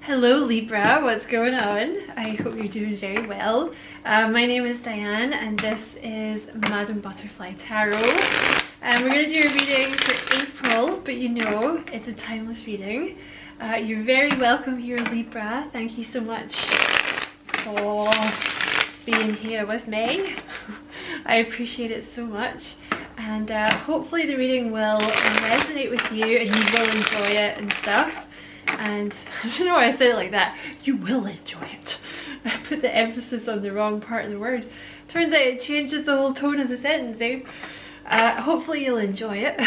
Hello Libra, what's going on? I hope you're doing very well. My name is Diane and this is Madam Butterfly Tarot. We're going to do a reading for April, but you know, it's a timeless reading. You're very welcome here, Libra. Thank you so much for being here with me. I appreciate it so much. And hopefully the reading will resonate with you and you will enjoy it and stuff. And I don't know why I said it like that. You will enjoy it. I put the emphasis on the wrong part of the word. Turns out it changes the whole tone of the sentence, eh? Hopefully you'll enjoy it.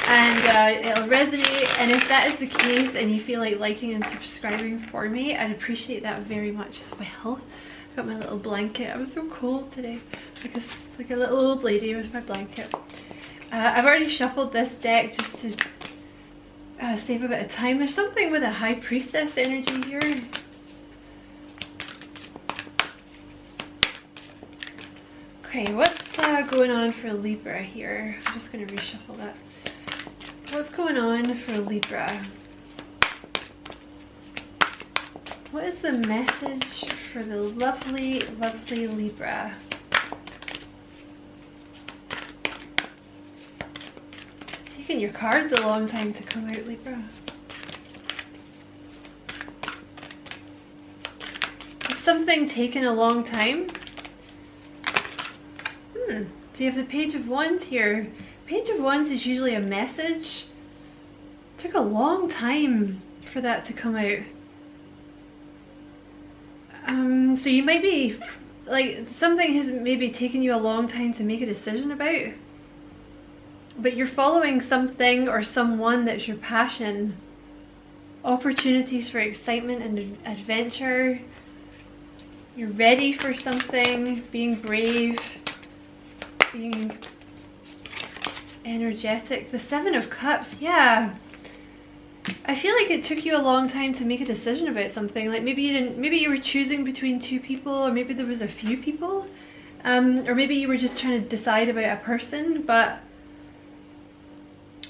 And it'll resonate. And if that is the case and you feel like liking and subscribing for me, I'd appreciate that very much as well. I've got my little blanket. I was so cold today. Like a little old lady with my blanket. I've already shuffled this deck just to save a bit of time. There's something with a high priestess energy here. Okay, what's going on for Libra here? I'm just going to reshuffle that. What's going on for Libra? What is the message for the lovely, lovely Libra? Taking your cards a long time to come out, Libra. Is something taking a long time? So you have the Page of Wands here. Page of Wands is usually a message. It took a long time for that to come out. So you might be, like, something has maybe taken you a long time to make a decision about. But you're following something or someone that's your passion. Opportunities for excitement and adventure. You're ready for something, being brave, being energetic. The Seven of Cups, yeah. I feel like it took you a long time to make a decision about something. Like maybe you were choosing between two people, or maybe there was a few people. Or maybe you were just trying to decide about a person, but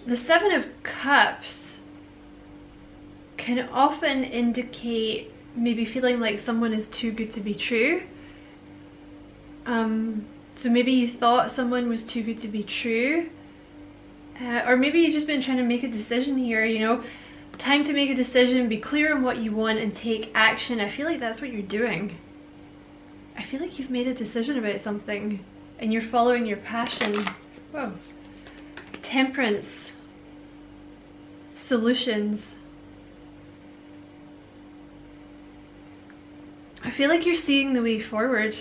the Seven of Cups can often indicate maybe feeling like someone is too good to be true. So maybe you thought someone was too good to be true. Or maybe you've just been trying to make a decision here, you know. Time to make a decision, be clear on what you want and take action. I feel like that's what you're doing. I feel like you've made a decision about something and you're following your passion. Whoa. Temperance. Solutions. I feel like you're seeing the way forward.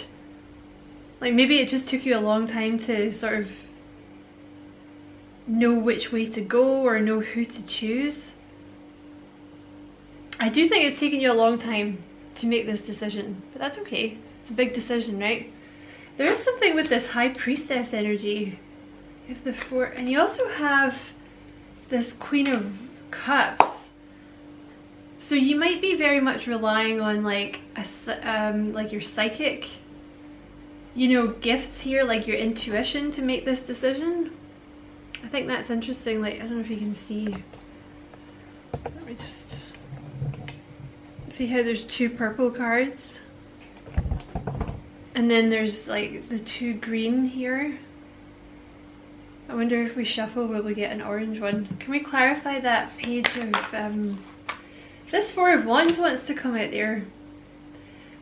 Like maybe it just took you a long time to sort of know which way to go or know who to choose. I do think it's taken you a long time to make this decision, but that's okay. It's a big decision, right? There is something with this High Priestess energy. You have the Four, and you also have this Queen of Cups. So you might be very much relying on like your psychic, you know, gifts here, like your intuition to make this decision. I think that's interesting. Like, I don't know if you can see. Let me just see how there's two purple cards. And then there's like the two green here. I wonder if we shuffle, will we get an orange one? Can we clarify that page of... this Four of Wands wants to come out there.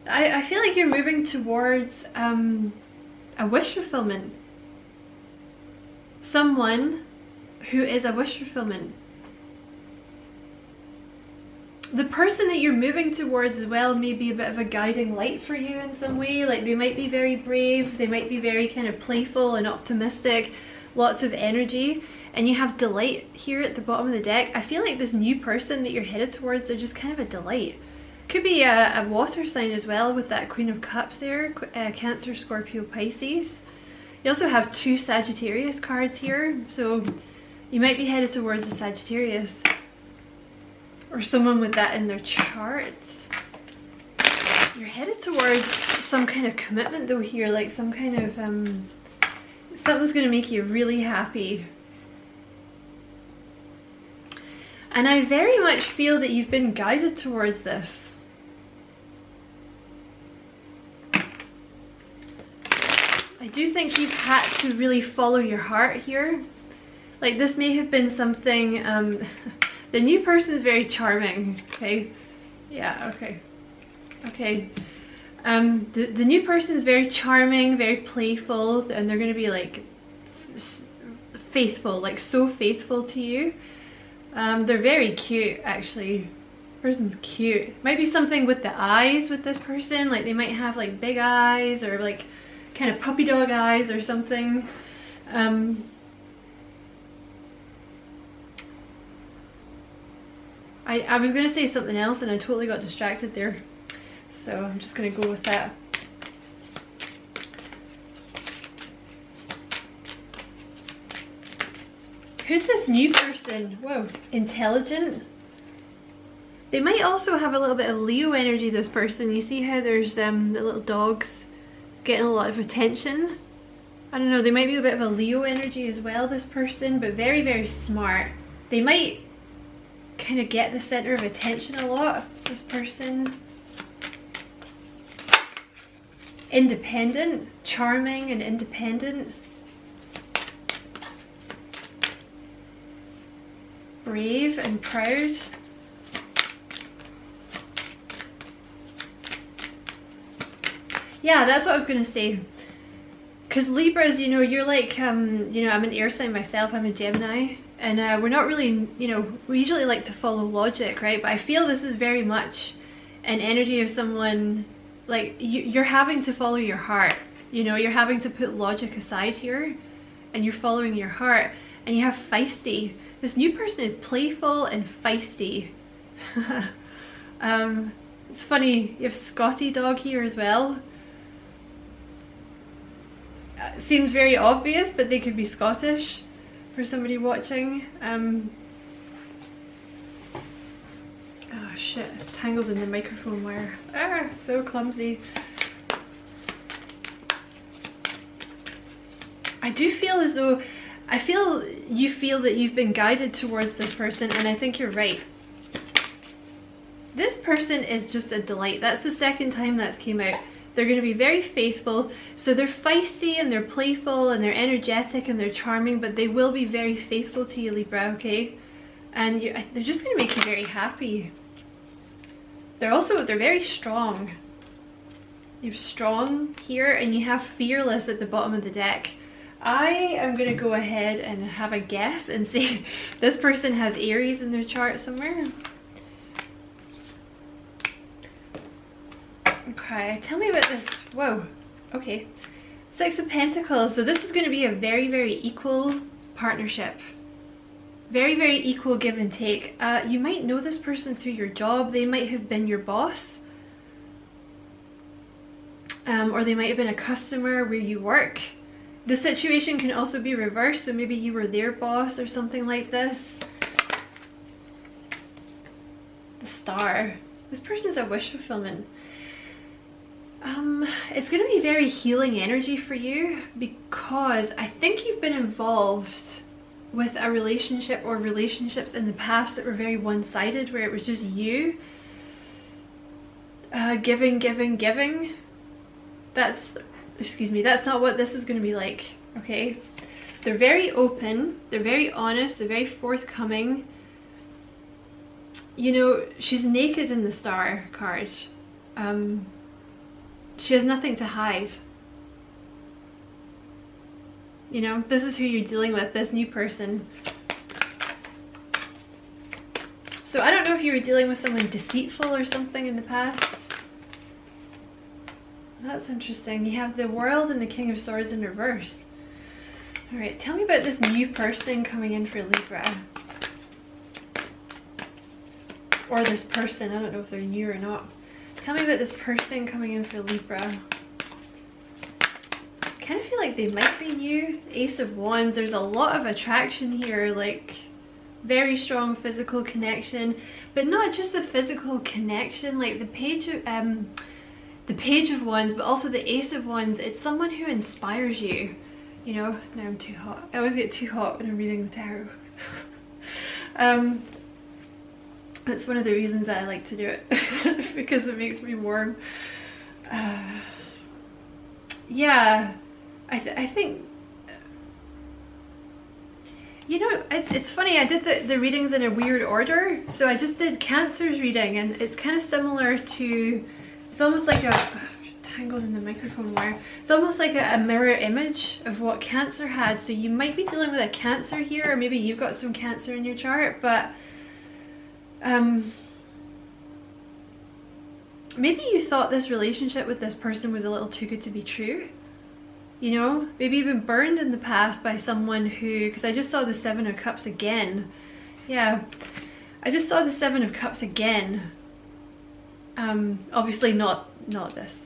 I feel like you're moving towards a wish fulfillment. Someone who is a wish fulfillment. The person that you're moving towards as well may be a bit of a guiding light for you in some way. Like they might be very brave, they might be very kind of playful and optimistic, lots of energy, and you have delight here at the bottom of the deck. I feel like this new person that you're headed towards, they're just kind of a delight. Could be a water sign as well with that Queen of Cups there, Cancer, Scorpio, Pisces. You also have two Sagittarius cards here, so you might be headed towards a Sagittarius. Or someone with that in their chart. You're headed towards some kind of commitment though here, like some kind of, something's going to make you really happy. And I very much feel that you've been guided towards this. I do think you've had to really follow your heart here. Like, this may have been something, the new person is very charming, okay? Yeah, okay. Okay. The new person is very charming, very playful, and they're going to be like faithful, like so faithful to you. They're very cute, actually. This person's cute. Might be something with the eyes with this person, like they might have like big eyes or like kind of puppy dog eyes or something. I was going to say something else and I totally got distracted there, so I'm just going to go with that. Who's this new person? Whoa, intelligent. They might also have a little bit of Leo energy, this person. You see how there's the little dogs getting a lot of attention? I don't know, they might be a bit of a Leo energy as well, this person, but very, very smart. They might kind of get the center of attention a lot, this person. Independent, charming and independent. Brave and proud. Yeah, that's what I was going to say. Because Libras, you know, you're like, you know, I'm an air sign myself, I'm a Gemini. And we're not really, you know, we usually like to follow logic, right? But I feel this is very much an energy of someone, like, you're having to follow your heart. You know, you're having to put logic aside here. And you're following your heart. And you have feisty. This new person is playful and feisty. It's funny, you have Scotty dog here as well. Seems very obvious, but they could be Scottish for somebody watching. Oh shit, tangled in the microphone wire. Ah, so clumsy. I do feel as though, you feel that you've been guided towards this person, and I think you're right. This person is just a delight. That's the second time that's came out. They're going to be very faithful. So they're feisty and they're playful and they're energetic and they're charming, but they will be very faithful to you, Libra, okay? And they're just going to make you very happy. They're very strong. You have strong here and you have fearless at the bottom of the deck. I am going to go ahead and have a guess and say this person has Aries in their chart somewhere. Okay, tell me about this. Whoa, okay. Six of Pentacles. So this is going to be a very, very equal partnership. Very, very equal give and take. You might know this person through your job. They might have been your boss. Or they might have been a customer where you work. The situation can also be reversed. So maybe you were their boss or something like this. The Star. This person's a wish fulfillment. It's going to be very healing energy for you, because I think you've been involved with a relationship or relationships in the past that were very one-sided, where it was just you giving. That's not what this is going to be like, okay? They're very open, they're very honest, they're very forthcoming. You know, she's naked in the Star card. She has nothing to hide. You know, this is who you're dealing with, this new person. So I don't know if you were dealing with someone deceitful or something in the past. That's interesting. You have the World and the King of Swords in reverse. Alright, tell me about this new person coming in for Libra. Or this person, I don't know if they're new or not. Tell me about this person coming in for Libra. I kind of feel like they might be new. Ace of Wands. There's a lot of attraction here, like very strong physical connection, but not just the physical connection. Like the Page of Wands, but also the Ace of Wands. It's someone who inspires you. You know, now I'm too hot. I always get too hot when I'm reading the tarot. That's one of the reasons that I like to do it, because it makes me warm. Yeah, I think, you know, it's funny, I did the readings in a weird order. So I just did Cancer's reading, and it's kind of similar to, it's almost like a, tangled in the microphone wire. It's almost like a mirror image of what Cancer had. So you might be dealing with a Cancer here, or maybe you've got some Cancer in your chart, but maybe you thought this relationship with this person was a little too good to be true. You know, maybe you've been burned in the past by someone who, because I just saw the Seven of Cups again. Yeah, I just saw the Seven of Cups again. Obviously not this.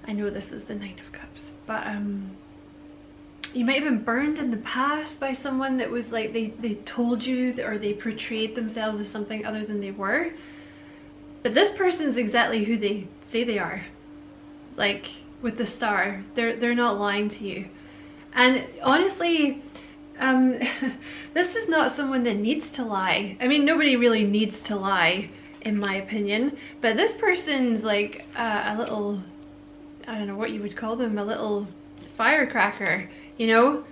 I know this is the Nine of Cups, but you might have been burned in the past by someone that was like, they told you, or they portrayed themselves as something other than they were. But this person's exactly who they say they are. Like with the Star, they're not lying to you. And honestly, this is not someone that needs to lie. I mean, nobody really needs to lie, in my opinion. But this person's like a little, I don't know what you would call them, a little firecracker, you know.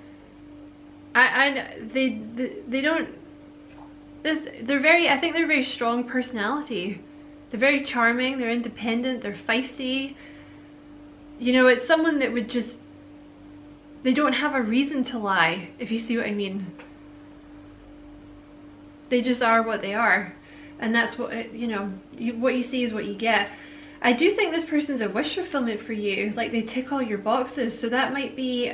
They don't, they're very, I think they're a very strong personality. They're very charming, they're independent, they're feisty. You know, it's someone that would just, they don't have a reason to lie, if you see what I mean. They just are what they are. And that's what, you know, what you see is what you get. I do think this person's a wish fulfillment for you. Like, they tick all your boxes. So that might be,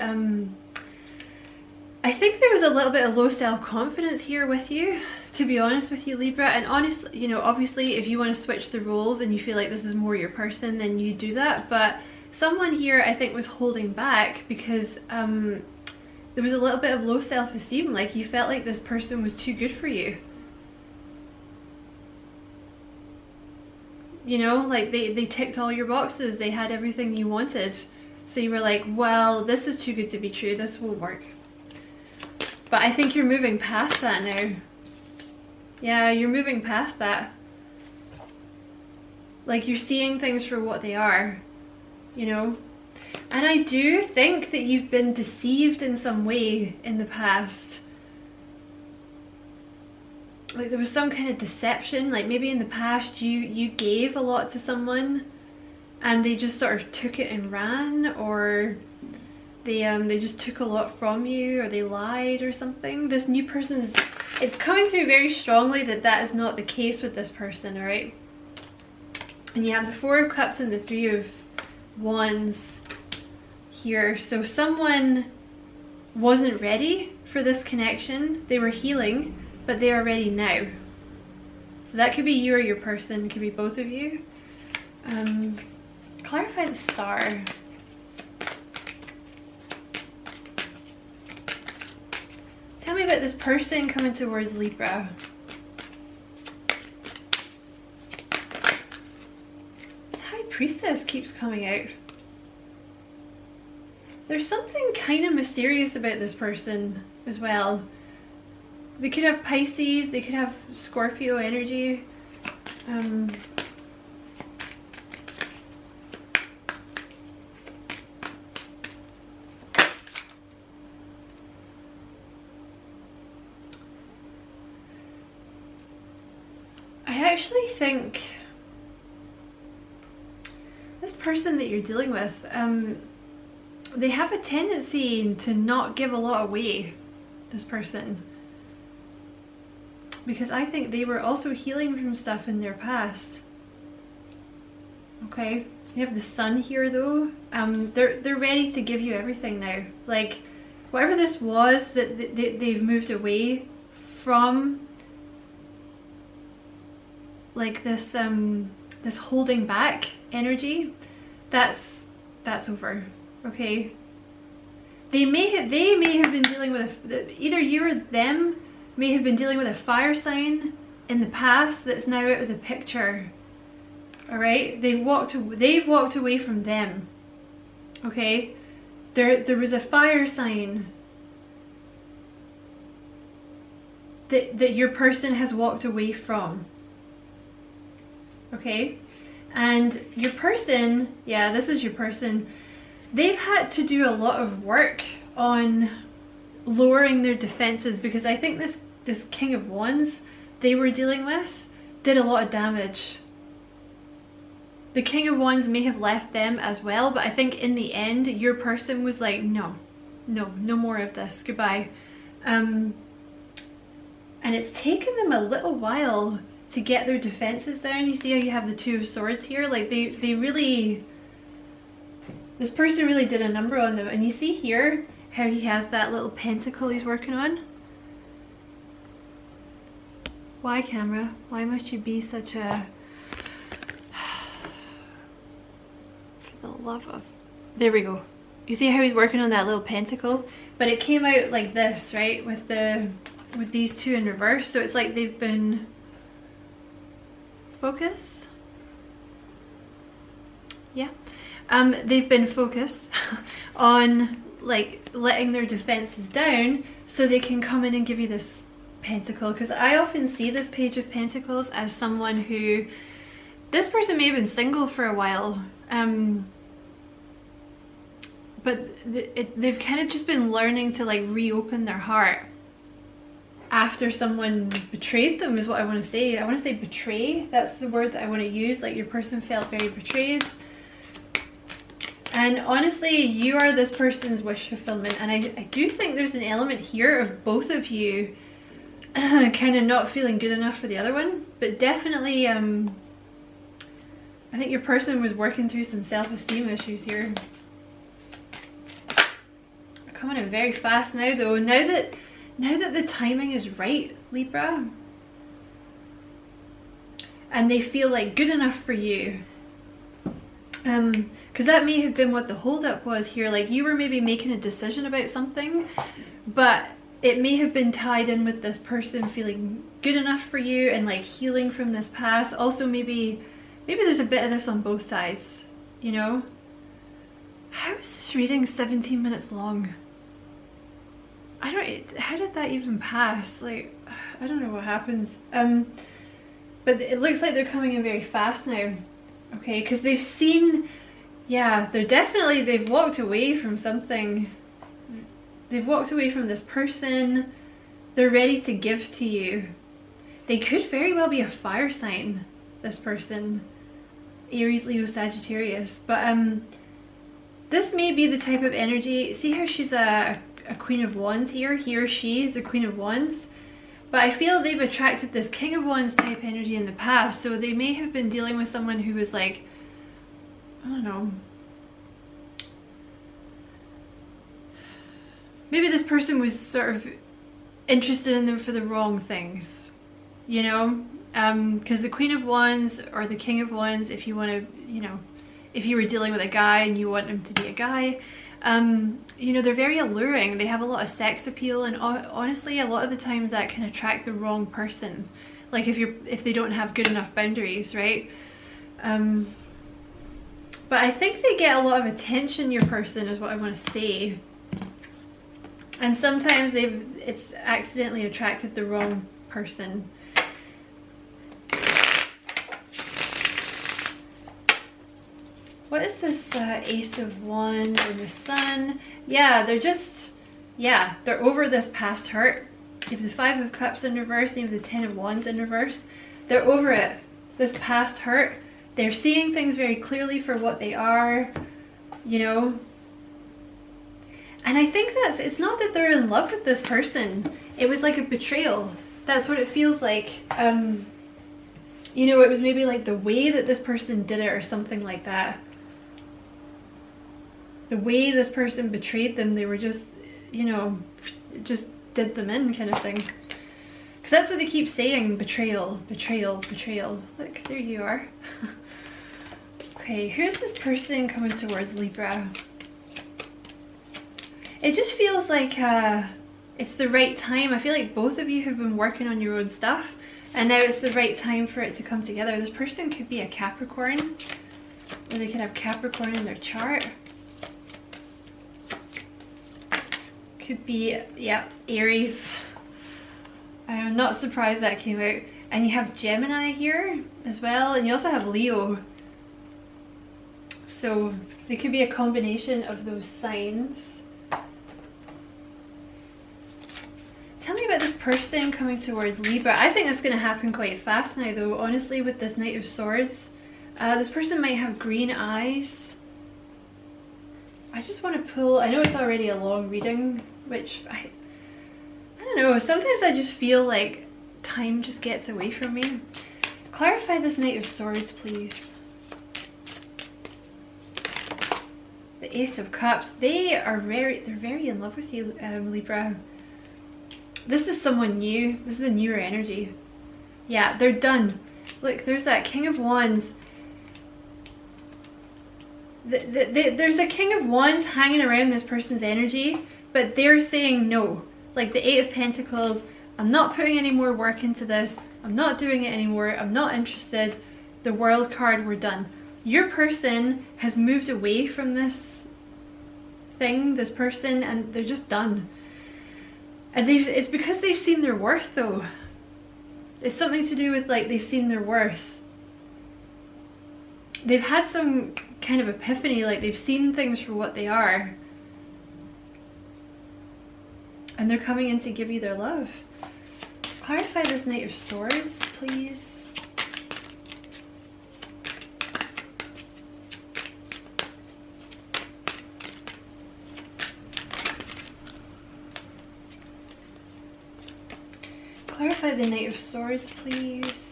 I think there was a little bit of low self-confidence here with you, to be honest with you, Libra. And honestly, you know, obviously if you want to switch the roles and you feel like this is more your person, then you do that. But someone here, I think, was holding back because there was a little bit of low self-esteem. Like, you felt like this person was too good for you. You know, like they ticked all your boxes. They had everything you wanted. So you were like, well, this is too good to be true. This won't work. But I think you're moving past that now. Yeah, you're moving past that. Like, you're seeing things for what they are, you know? And I do think that you've been deceived in some way in the past. Like, there was some kind of deception. Like, maybe in the past you gave a lot to someone and they just sort of took it and ran, or they just took a lot from you, or they lied or something. This new person is, it's coming through very strongly that that is not the case with this person, all right? And you have the Four of Cups and the Three of Wands here. So someone wasn't ready for this connection. They were healing, but they are ready now. So that could be you or your person. It could be both of you. Clarify the Star. Tell me about this person coming towards Libra. This High Priestess keeps coming out. There's something kind of mysterious about this person as well. They could have Pisces, they could have Scorpio energy. I actually think this person that you're dealing with, they have a tendency to not give a lot away, this person. Because I think they were also healing from stuff in their past. Okay, you have the Sun here though. They're ready to give you everything now. Like, whatever this was that they've moved away from, like this this holding back energy, that's over. Okay, they may have been dealing with either you or them may have been dealing with a fire sign in the past that's now out of the picture. All right, they've walked away from them. Okay, there was a fire sign that your person has walked away from. Okay? And your person, yeah, this is your person, they've had to do a lot of work on lowering their defenses, because I think this King of Wands they were dealing with did a lot of damage. The King of Wands may have left them as well, but I think in the end your person was like, no more of this, goodbye. And it's taken them a little while to get their defenses down. You see how you have the Two of Swords here? Like they really, this person really did a number on them. And you see here how he has that little pentacle he's working on. Why, camera? Why must you be such a... For the love of... There we go. You see how he's working on that little pentacle? But it came out like this, right? With these two in reverse. So it's like they've been... Focus? Yeah. They've been focused on like letting their defenses down so they can come in and give you this pentacle. Because I often see this Page of Pentacles as someone who, this person may have been single for a while, but they've kind of just been learning to like reopen their heart after someone betrayed them, is what I want to say. I want to say betray, that's the word that I want to use. Like your person felt very betrayed. And honestly, you are this person's wish fulfillment. And I do think there's an element here of both of you kind of not feeling good enough for the other one. But definitely, I think your person was working through some self-esteem issues here. Coming in very fast now though. Now that the timing is right, Libra, and they feel like good enough for you. Because that may have been what the holdup was here. Like you were maybe making a decision about something, but it may have been tied in with this person feeling good enough for you and like healing from this past. Also maybe there's a bit of this on both sides, you know? How is this reading 17 minutes long? How did that even pass? Like, I don't know what happens. But it looks like they're coming in very fast now. Okay, because they've seen, yeah, they've walked away from something. They've walked away from this person. They're ready to give to you. They could very well be a fire sign, this person. Aries, Leo, Sagittarius. But this may be the type of energy. See how she's a Queen of Wands here? He or she is the Queen of Wands. But I feel they've attracted this King of Wands type energy in the past. So they may have been dealing with someone who was like, I don't know. Maybe this person was sort of interested in them for the wrong things, you know? Because the Queen of Wands or the King of Wands, if you want to, you know, if you were dealing with a guy and you want him to be a guy, you know, they're very alluring. They have a lot of sex appeal, and honestly a lot of the times that can attract the wrong person, like if they don't have good enough boundaries, right? But I think they get a lot of attention, your person, is what I want to say. And sometimes it's accidentally attracted the wrong person. What is this Ace of Wands and the Sun? Yeah, they're over this past hurt. You have the Five of Cups in reverse, you have the Ten of Wands in reverse. They're over it, this past hurt. They're seeing things very clearly for what they are, you know. And I think it's not that they're in love with this person. It was like a betrayal. That's what it feels like. You know, it was maybe like the way that this person did it or something like that. The way this person betrayed them, they were just, you know, just did them in kind of thing. Because that's what they keep saying, betrayal, betrayal, betrayal. Look, there you are. Okay, who's this person coming towards Libra? It just feels like it's the right time. I feel like both of you have been working on your own stuff, and now it's the right time for it to come together. This person could be a Capricorn, or they could have Capricorn in their chart. Could be, yeah, Aries. I'm not surprised that came out. And you have Gemini here as well, and you also have Leo. So there could be a combination of those signs. Tell me about this person coming towards Libra. I think it's going to happen quite fast now though, honestly, with this Knight of Swords. This person might have green eyes. I just want to pull, I know it's already a long reading, which I don't know, sometimes I just feel like time just gets away from me. Clarify this Knight of Swords, please. The Ace of Cups. They're very in love with you, Libra. This is someone new. This is a newer energy. Yeah, they're done. Look, there's that King of Wands. There's a King of Wands hanging around this person's energy, but they're saying no. Like the Eight of Pentacles, I'm not putting any more work into this. I'm not doing it anymore. I'm not interested. The World card, we're done. Your person has moved away from this thing, this person, and they're just done. And it's because they've seen their worth though. It's something to do with like they've seen their worth. They've had some kind of epiphany, like they've seen things for what they are. And they're coming in to give you their love. Clarify this Knight of Swords, please. Clarify the Knight of Swords, please.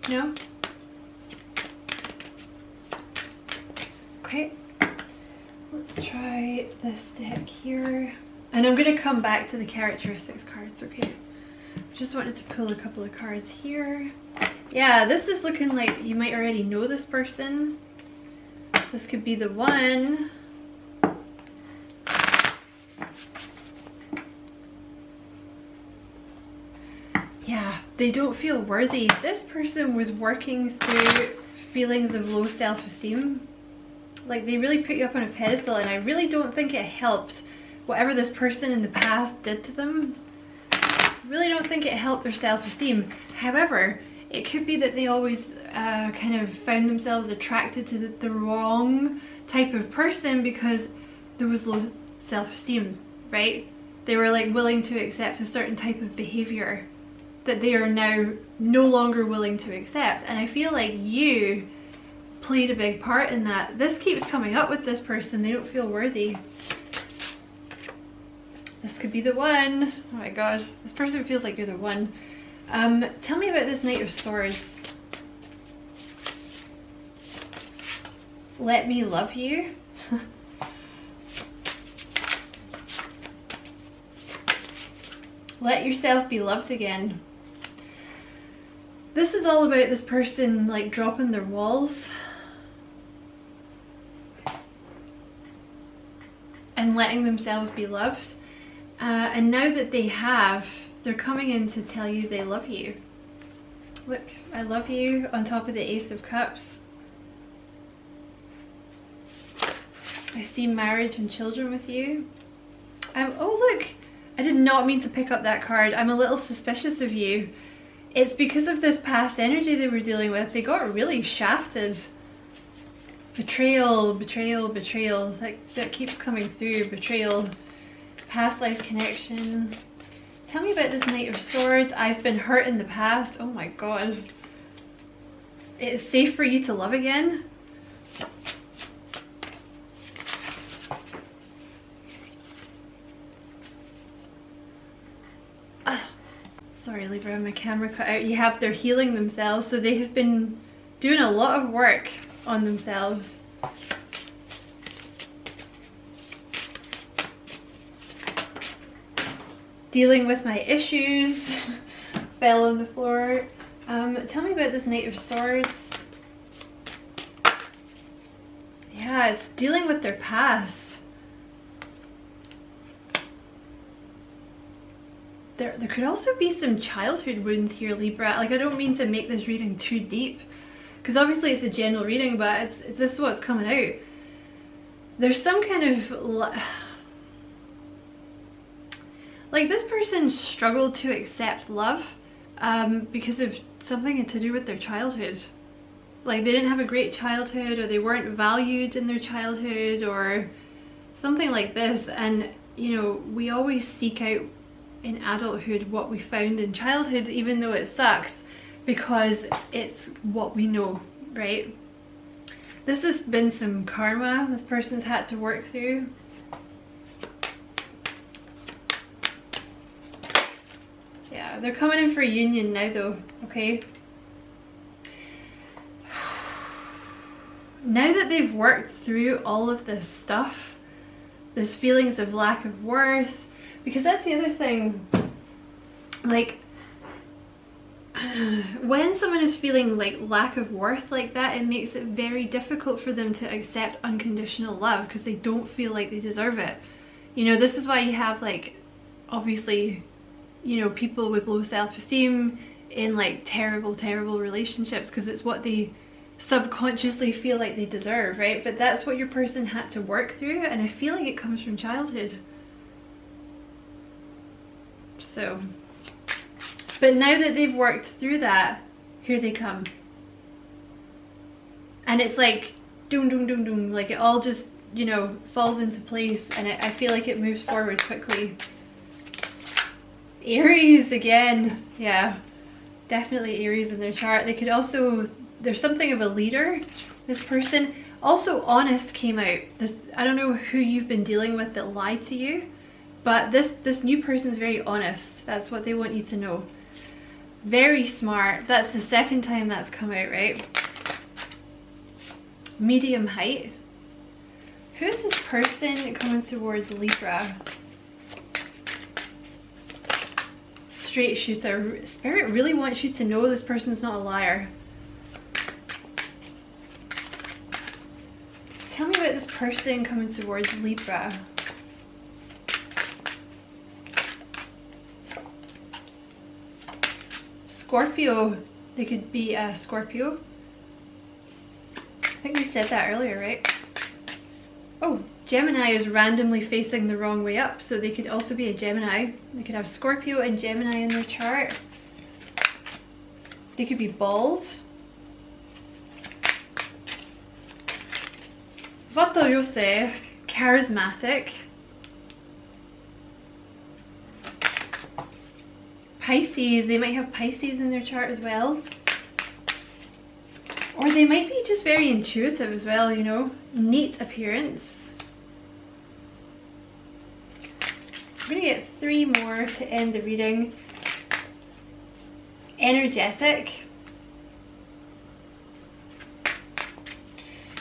No? Okay. Let's try this deck here. And I'm going to come back to the characteristics cards, okay? Just wanted to pull a couple of cards here. Yeah, this is looking like you might already know this person. This could be the one. Yeah, they don't feel worthy. This person was working through feelings of low self-esteem. Like they really put you up on a pedestal, and I really don't think it helped whatever this person in the past did to them. I really don't think it helped their self-esteem. However, it could be that they always kind of found themselves attracted to the wrong type of person because there was low self-esteem, right? They were like willing to accept a certain type of behavior that they are now no longer willing to accept. And I feel like you played a big part in that. This keeps coming up with this person. They don't feel worthy. This could be the one. Oh my god, this person feels like you're the one. Tell me about this Knight of Swords. Let me love you. Let yourself be loved again. This is all about this person like dropping their walls and letting themselves be loved. And now that they have, they're coming in to tell you they love you. Look, I love you on top of the Ace of Cups. I see marriage and children with you. Oh look, I did not mean to pick up that card. I'm a little suspicious of you. It's because of this past energy they were dealing with. They got really shafted. Betrayal, betrayal, betrayal. That keeps coming through. Betrayal. Past life connection. Tell me about this Knight of Swords. I've been hurt in the past. Oh my god. It is safe for you to love again. Sorry Libra, my camera cut out. You have, they're healing themselves, so they have been doing a lot of work on themselves. Dealing with my issues. Fell on the floor. Tell me about this Knight of Swords. Yeah, it's dealing with their past. There could also be some childhood wounds here, Libra. Like, I don't mean to make this reading too deep, because obviously it's a general reading, but this is what's coming out. there's some kind of like this person struggled to accept love because of something to do with their childhood. Like they didn't have a great childhood, or they weren't valued in their childhood, or something like this. And you know, we always seek out in adulthood what we found in childhood, even though it sucks, because it's what we know, right? This has been some karma this person's had to work through. Yeah, they're coming in for a union now though, okay? Now that they've worked through all of this stuff, this feelings of lack of worth, because that's the other thing, like when someone is feeling like lack of worth like that, it makes it very difficult for them to accept unconditional love because they don't feel like they deserve it. You know, this is why you have like, obviously, you know, people with low self-esteem in like terrible relationships, because it's what they subconsciously feel like they deserve, right? But that's what your person had to work through, and I feel like it comes from childhood. So, but now that they've worked through that, here they come. And it's like doom doom doom doom, like it all just, you know, falls into place, and I feel like it moves forward quickly. Aries again. Yeah, definitely Aries in their chart. They could also, there's something of a leader, this person. Also honest came out. This, I don't know who you've been dealing with that lied to you, but this new person is very honest. That's what they want you to know. Very smart. That's the second time that's come out, right? Medium height. Who is this person coming towards Libra? Straight shooter. Spirit really wants you to know this person's not a liar. Tell me about this person coming towards Libra. Scorpio. They could be a Scorpio. I think we said that earlier, right? Oh, Gemini is randomly facing the wrong way up, so they could also be a Gemini. They could have Scorpio and Gemini in their chart. They could be bald. Virtuose, charismatic. Pisces, they might have Pisces in their chart as well. Or they might be just very intuitive as well, you know. Neat appearance. I'm going to get 3 more to end the reading. Energetic.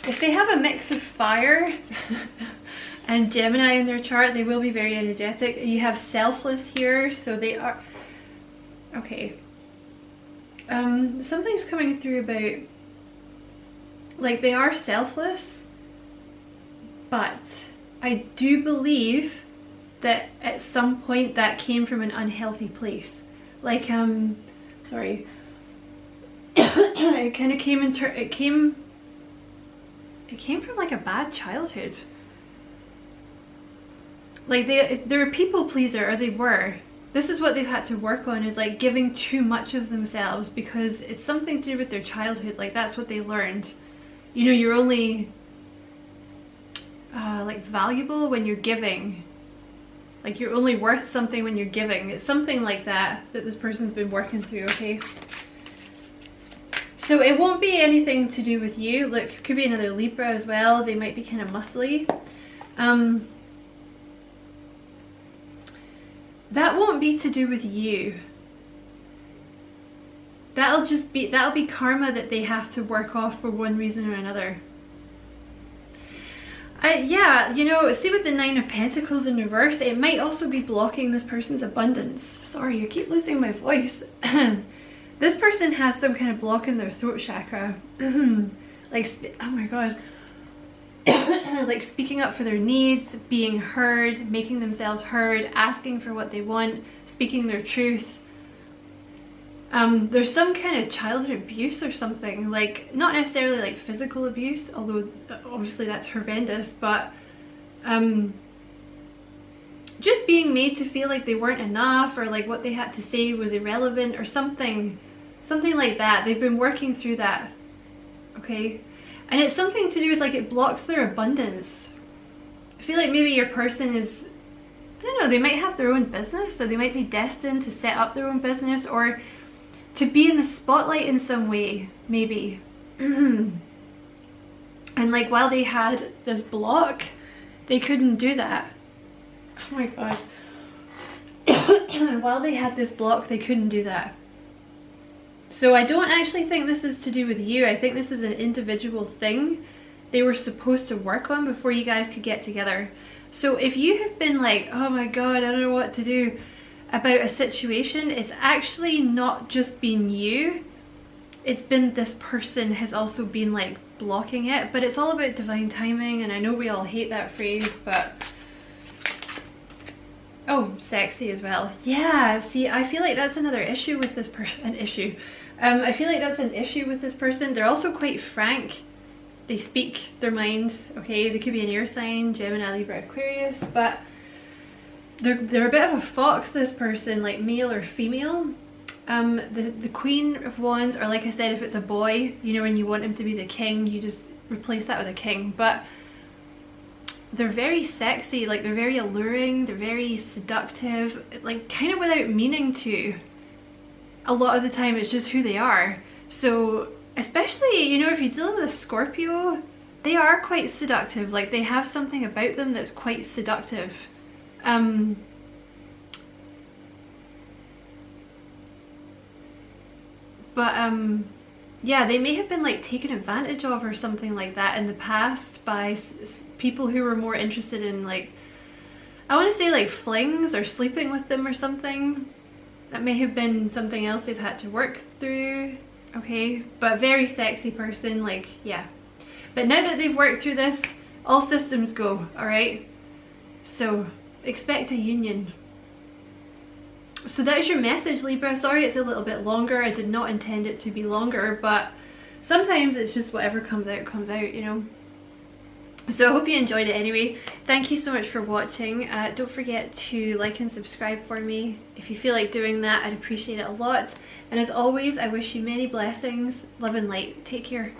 If they have a mix of fire and Gemini in their chart, they will be very energetic. You have selfless here, so they are... Okay. Something's coming through about... Like, they are selfless, but I do believe that at some point that came from an unhealthy place. Like, sorry. It kind of came into... It came from like a bad childhood. Like they're a people pleaser, or they were. This is what they've had to work on, is like giving too much of themselves, because it's something to do with their childhood. Like that's what they learned. You know, you're only like valuable when you're giving. Like you're only worth something when you're giving. It's something like that this person's been working through, okay? So it won't be anything to do with you. Look, it could be another Libra as well. They might be kind of muscly. That won't be to do with you. That'll be karma that they have to work off for one reason or another. Yeah, you know, see with the 9 of Pentacles in reverse, it might also be blocking this person's abundance. Sorry, I keep losing my voice. This person has some kind of block in their throat chakra. Like, oh my god. Like speaking up for their needs, being heard, making themselves heard, asking for what they want, speaking their truth. There's some kind of childhood abuse or something, like not necessarily like physical abuse, although obviously that's horrendous, but just being made to feel like they weren't enough, or like what they had to say was irrelevant or something like that. They've been working through that, okay? And it's something to do with like it blocks their abundance. I feel like maybe your person is, I don't know, they might have their own business, or they might be destined to set up their own business, or to be in the spotlight in some way, maybe. And like while they had this block, they couldn't do that. Oh my god. While they had this block, they couldn't do that. So I don't actually think this is to do with you. I think this is an individual thing they were supposed to work on before you guys could get together. So if you have been like, oh my god, I don't know what to do about a situation, it's actually not just been you. It's been this person has also been like blocking it. But it's all about divine timing, and I know we all hate that phrase, but oh, sexy as well. Yeah, see, I feel like that's another issue with this person. I feel like that's an issue with this person. They're also quite frank. They speak their mind, okay? They could be an air sign, Gemini, Libra, Aquarius, but they're a bit of a fox, this person, like male or female. The Queen of Wands, or like I said, if it's a boy, you know, when you want him to be the king, you just replace that with a king. But they're very sexy, like they're very alluring, they're very seductive, like kind of without meaning to. A lot of the time it's just who they are. So especially, you know, if you're dealing with a Scorpio, they are quite seductive. Like they have something about them that's quite seductive. Yeah, they may have been like taken advantage of or something like that in the past by people who were more interested in, like, I want to say like flings or sleeping with them or something. That may have been something else they've had to work through, okay? But very sexy person, like, yeah. But now that they've worked through this, all systems go, alright? So expect a union. So that is your message, Libra. Sorry it's a little bit longer. I did not intend it to be longer, but sometimes it's just whatever comes out, you know? So I hope you enjoyed it anyway. Thank you so much for watching. Don't forget to like and subscribe for me. If you feel like doing that, I'd appreciate it a lot. And as always, I wish you many blessings, love and light. Take care.